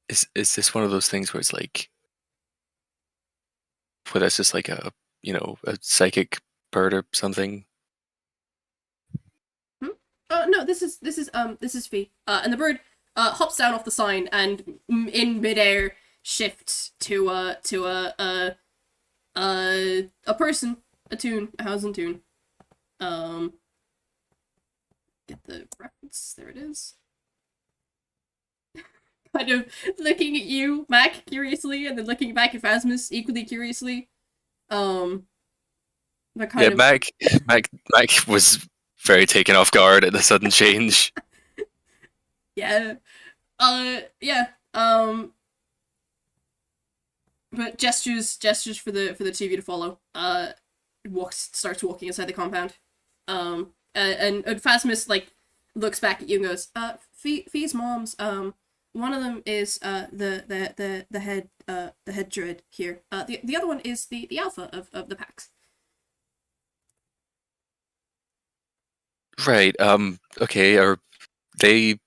S2: Is this one of those things where it's like, where that's just like a psychic bird or something?
S1: Hmm? No, this is Fee. And the bird, hops down off the sign and in midair shifts to a person, a tune, a house and tune. Um, get the reference. There it is. Kind of looking at you, Mac, curiously, and then looking back at Phasmus equally curiously. Um, but
S2: Yeah,
S1: kind of,
S2: Mac was very taken off guard at the sudden change.
S1: yeah, yeah. But gestures for the TV to follow. Starts walking inside the compound. And Phasmus like looks back at you and goes, Fee's moms. One of them is the head druid here. The other one is the alpha of the packs.
S2: Right. Okay. Are they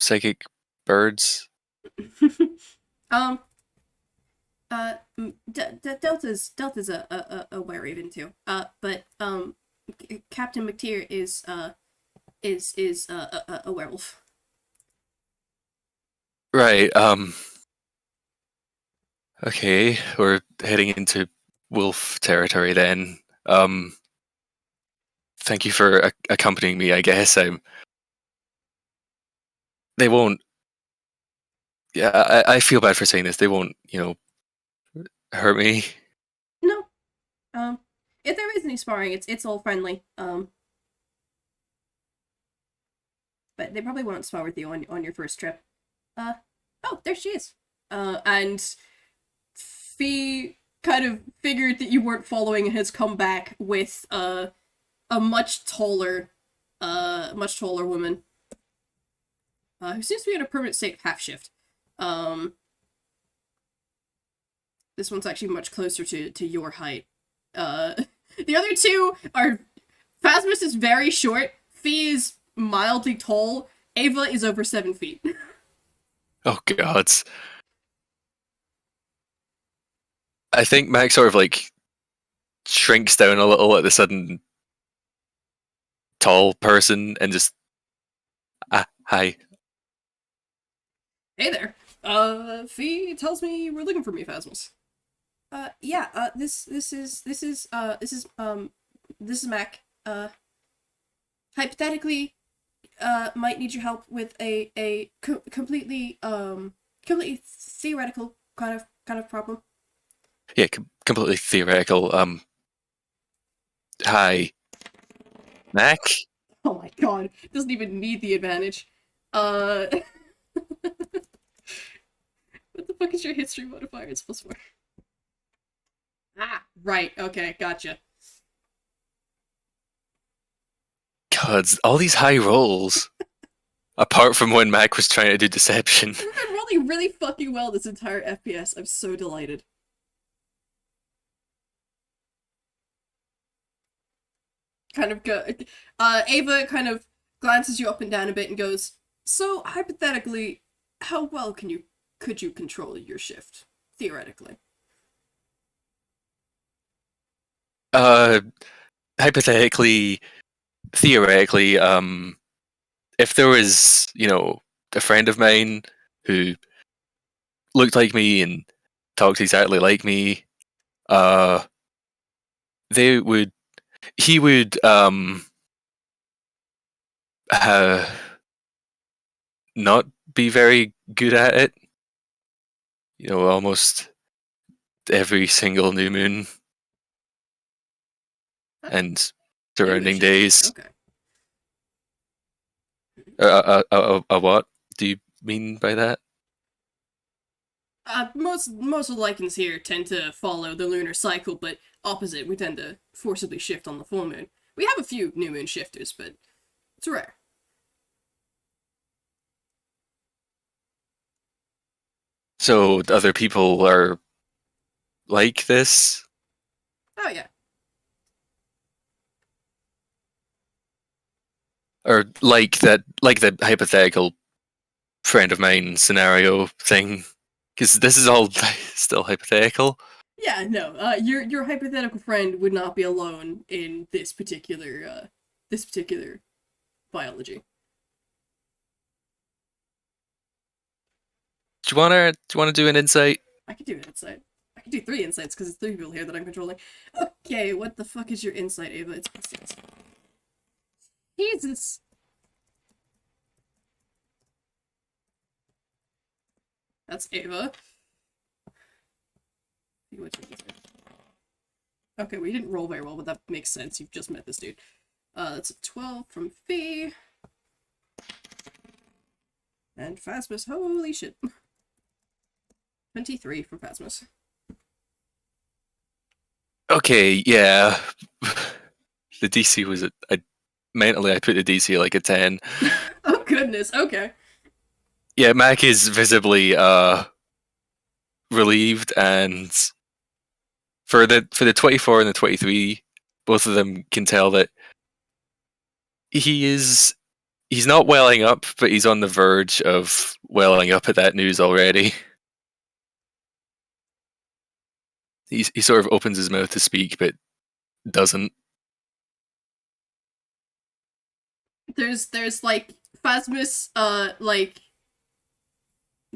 S2: psychic birds?
S1: um. Delta's a were-raven too. But Captain McTeer is a werewolf.
S2: Right. Okay. We're heading into wolf territory then. thank you for accompanying me. I guess they won't. Yeah, I feel bad for saying this. They won't, hurt me.
S1: No. If there is any sparring, it's all friendly. But they probably won't spar with you on your first trip. Oh, there she is. And Fee kind of figured that you weren't following and has come back with a much taller woman. Who seems to be in a permanent state of half shift. This one's actually much closer to your height. The other two are Phasmus is very short, Fee is mildly tall, Ava is over 7 feet.
S2: Oh god. I think Max sort of like shrinks down a little at the sudden tall person and just hi.
S1: Hey there. Fee tells me you were looking for me, Phasmus. Yeah, this is Mac. Hypothetically, might need your help with a completely theoretical kind of problem.
S2: Yeah, completely theoretical. Hi, Mac.
S1: Oh my god, doesn't even need the advantage. What the fuck is your history modifier? It's +4. Ah, right. Okay, gotcha.
S2: God, all these high rolls. Apart from when Mac was trying to do deception.
S1: You've been rolling really fucking well this entire FPS. I'm so delighted. Ava kind of glances you up and down a bit and goes, so hypothetically, how well could you control your shift? Theoretically.
S2: Hypothetically, theoretically, if there was, a friend of mine who looked like me and talked exactly like me, they would, he would, not be very good at it. Almost every single new moon and surrounding days.
S1: Okay.
S2: What do you mean by that?
S1: Most of the lichens here tend to follow the lunar cycle, but opposite, we tend to forcibly shift on the full moon. We have a few new moon shifters, but it's rare.
S2: So other people are like this?
S1: Oh yeah.
S2: Or like the hypothetical friend of mine scenario thing? Because this is all still hypothetical.
S1: Yeah, no. Your hypothetical friend would not be alone in this particular biology.
S2: Do you wanna do an insight?
S1: I could do an insight. I could do 3 insights because it's 3 people here that I'm controlling. Okay, what the fuck is your insight, Ava? It's +6. Jesus. That's Ava. Okay, we didn't roll very well, but that makes sense. You've just met this dude. That's a 12 from Fee. And Phasmus, holy shit. 23 from Phasmus.
S2: Okay, yeah. The DC was mentally I put the DC like a 10.
S1: Oh goodness, okay.
S2: Yeah, Mac is visibly relieved, and for the 24 and the 23, both of them can tell that he's not welling up, but he's on the verge of welling up at that news already. He sort of opens his mouth to speak, but doesn't.
S1: There's like Phasmus like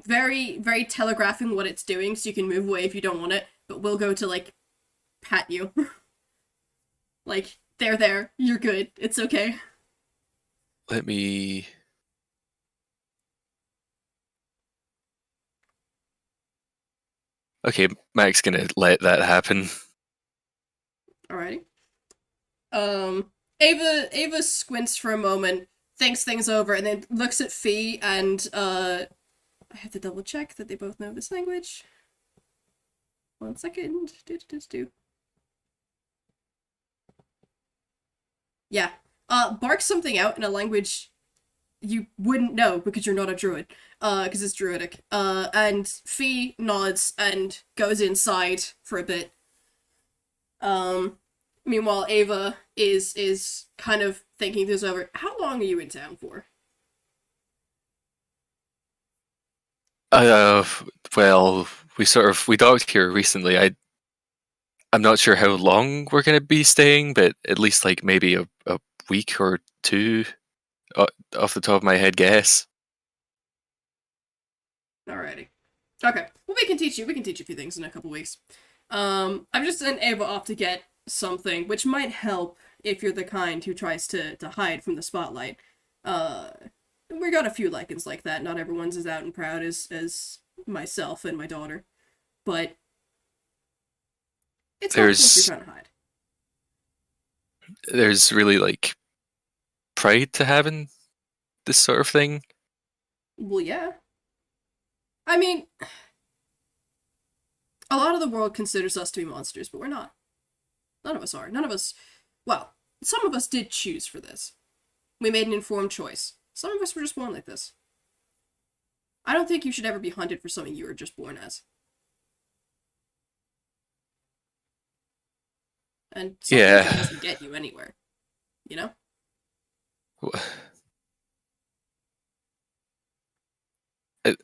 S1: very, very telegraphing what it's doing so you can move away if you don't want it, but we'll go to like pat you. Like There. You're good. It's okay.
S2: Let me. Okay, Mac's gonna let that happen.
S1: Alrighty. Ava squints for a moment, thinks things over, and then looks at Fee and I have to double check that they both know this language. 1 second. Do. Yeah. Barks something out in a language you wouldn't know because you're not a druid. Because it's druidic. And Fee nods and goes inside for a bit. Meanwhile, Ava is kind of thinking this over. How long are you in town for?
S2: Uh, well, we docked here recently. I'm not sure how long we're gonna be staying, but at least like maybe a week or two, off the top of my head, guess.
S1: Alrighty. Okay. Well, we can teach you. We can teach you a few things in a couple weeks. I've just sent Ava off to get something, which might help if you're the kind who tries to hide from the spotlight. Uh, we got a few lichens like that. Not everyone's as out and proud as myself and my daughter, but it's helpful if you're
S2: There's
S1: trying to hide.
S2: there's really like pride to having this sort of thing.
S1: Well, yeah. I mean, a lot of the world considers us to be monsters, but we're not. None of us are. None of us. Well, some of us did choose for this. We made an informed choice. Some of us were just born like this. I don't think you should ever be hunted for something you were just born as. And something
S2: Yeah.
S1: that doesn't get you anywhere. You know?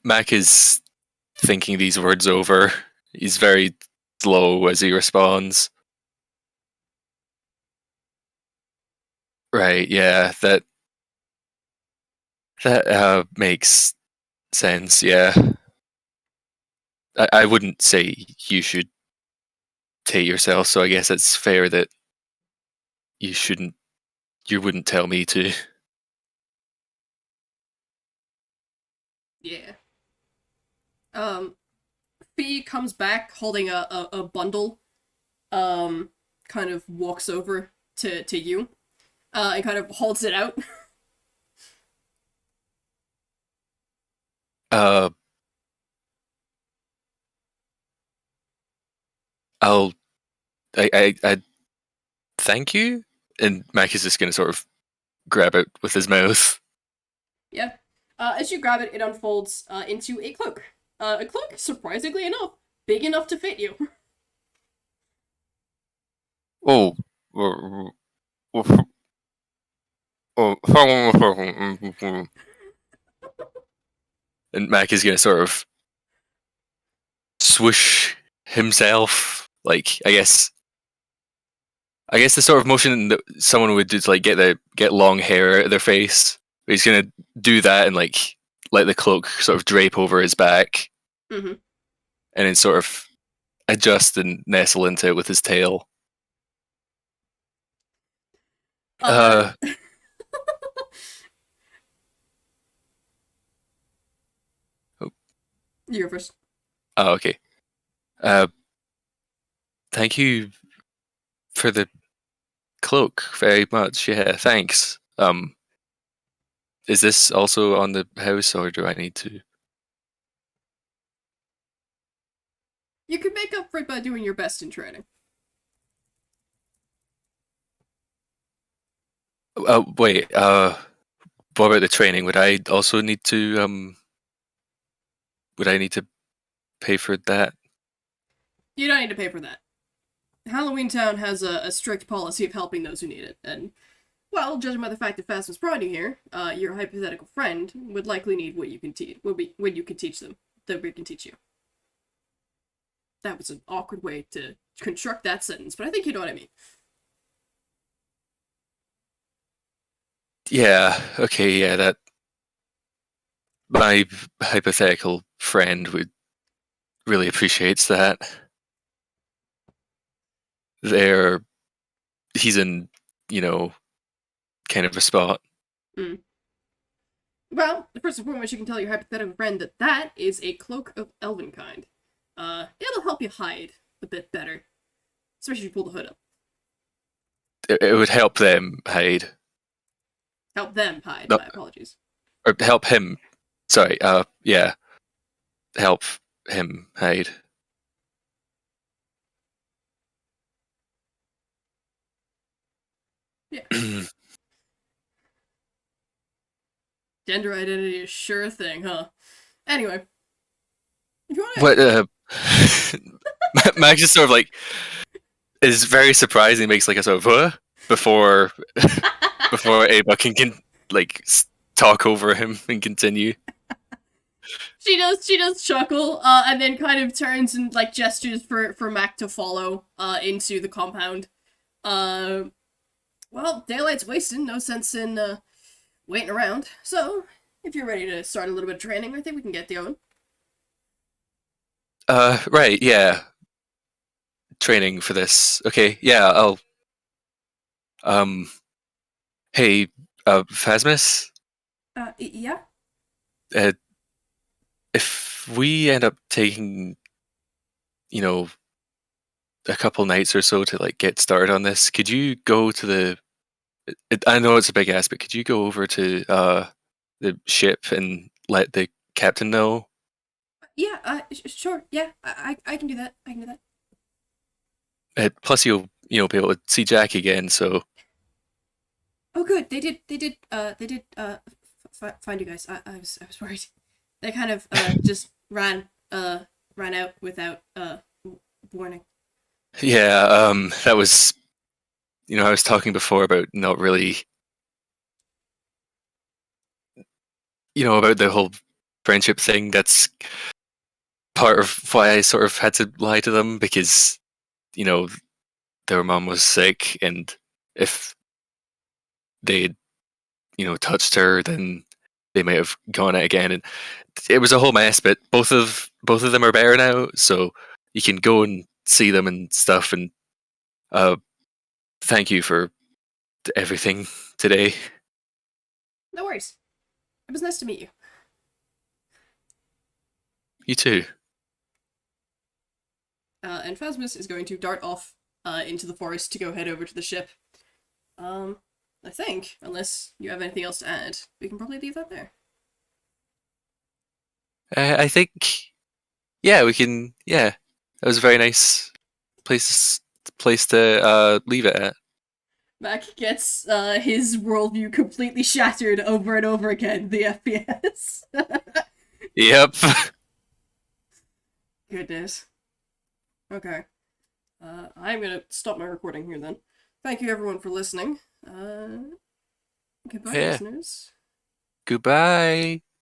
S2: Mac is thinking these words over. He's very slow as he responds. Right, yeah, that makes sense, yeah. I wouldn't say you should take yourself, so I guess it's fair that you wouldn't tell me to.
S1: Yeah. Um, Fee comes back holding a bundle. Kind of walks over to you. And kind of holds it out.
S2: Uh, I'll, I thank you? And Mac is just gonna sort of grab it with his mouth.
S1: Yeah. As you grab it, it unfolds into a cloak. A cloak, surprisingly enough, big enough to fit you.
S2: Oh, oh, and Mac is gonna sort of swoosh himself, like I guess the sort of motion that someone would do to like get long hair out of their face. He's gonna do that and like let the cloak sort of drape over his back,
S1: Mm-hmm.
S2: and then sort of adjust and nestle into it with his tail.
S1: Uh,
S2: Oh,
S1: you're first.
S2: oh, okay. Uh, thank you for the cloak very much. Yeah, thanks. Is this also on the house, or do I need to?
S1: You can make up for it by doing your best in training.
S2: Wait. What about the training? Would I also need to? Would I need to pay for that?
S1: You don't need to pay for that. Halloween Town has a strict policy of helping those who need it, and, well, judging by the fact that Phasmus brought you here, your hypothetical friend would likely need what you can teach. What you can teach them, that we can teach you. That was an awkward way to construct that sentence, but I think you know what I mean.
S2: Yeah. Okay. Yeah. That my hypothetical friend would really appreciates that. There, he's in kind of a spot.
S1: Mm. Well, first and foremost, you can tell your hypothetical friend that that is a cloak of elvenkind. It'll help you hide a bit better, especially if you pull the hood up.
S2: It would help them hide.
S1: Help them hide.
S2: No,
S1: My apologies.
S2: or help him. Sorry. Yeah. Help him hide.
S1: Yeah. Gender identity is sure thing, huh? Anyway, if you want
S2: What? Max just sort of like is very surprising. Makes like a sort of before
S1: to,
S2: before Ava can like talk over him and continue.
S1: she does chuckle, and then kind of turns and like gestures for Mac to follow, into the compound. Uh, well, daylight's wasting. No sense in waiting around. So, if you're ready to start a little bit of training, I think we can get going.
S2: Right. Yeah. Training for this. Okay. Yeah. I'll. Um. Hey. Phasmus.
S1: Yeah.
S2: Uh, if we end up taking, you know, a couple nights or so to like get started on this, could you go to the? I know it's a big ask, but could you go over to the ship and let the captain know?
S1: Yeah. Sure. Yeah. I can do that. I can do that.
S2: Plus, you'll be able to see Jack again. So
S1: Oh, good. They did. Find you guys. I was worried. They kind of just ran out without warning.
S2: yeah, that was I was talking before about not really about the whole friendship thing. That's part of why I sort of had to lie to them because you know their mom was sick, and if they'd touched her, then they might have gone out again, and it was a whole mess. But both of them are better now, so you can go and see them and stuff. And uh, thank you for everything today.
S1: No worries. It was nice to meet you.
S2: You too.
S1: And Phasmus is going to dart off into the forest to go head over to the ship. I think, unless you have anything else to add, we can probably leave that there.
S2: I think, yeah, we can. Yeah, that was a very nice place to leave it at.
S1: Mac gets his worldview completely shattered over and over again. The FPS.
S2: Yep.
S1: Goodness. Okay. I'm gonna stop my recording here then. Thank you everyone for listening. Goodbye,
S2: Yeah.
S1: listeners.
S2: Goodbye.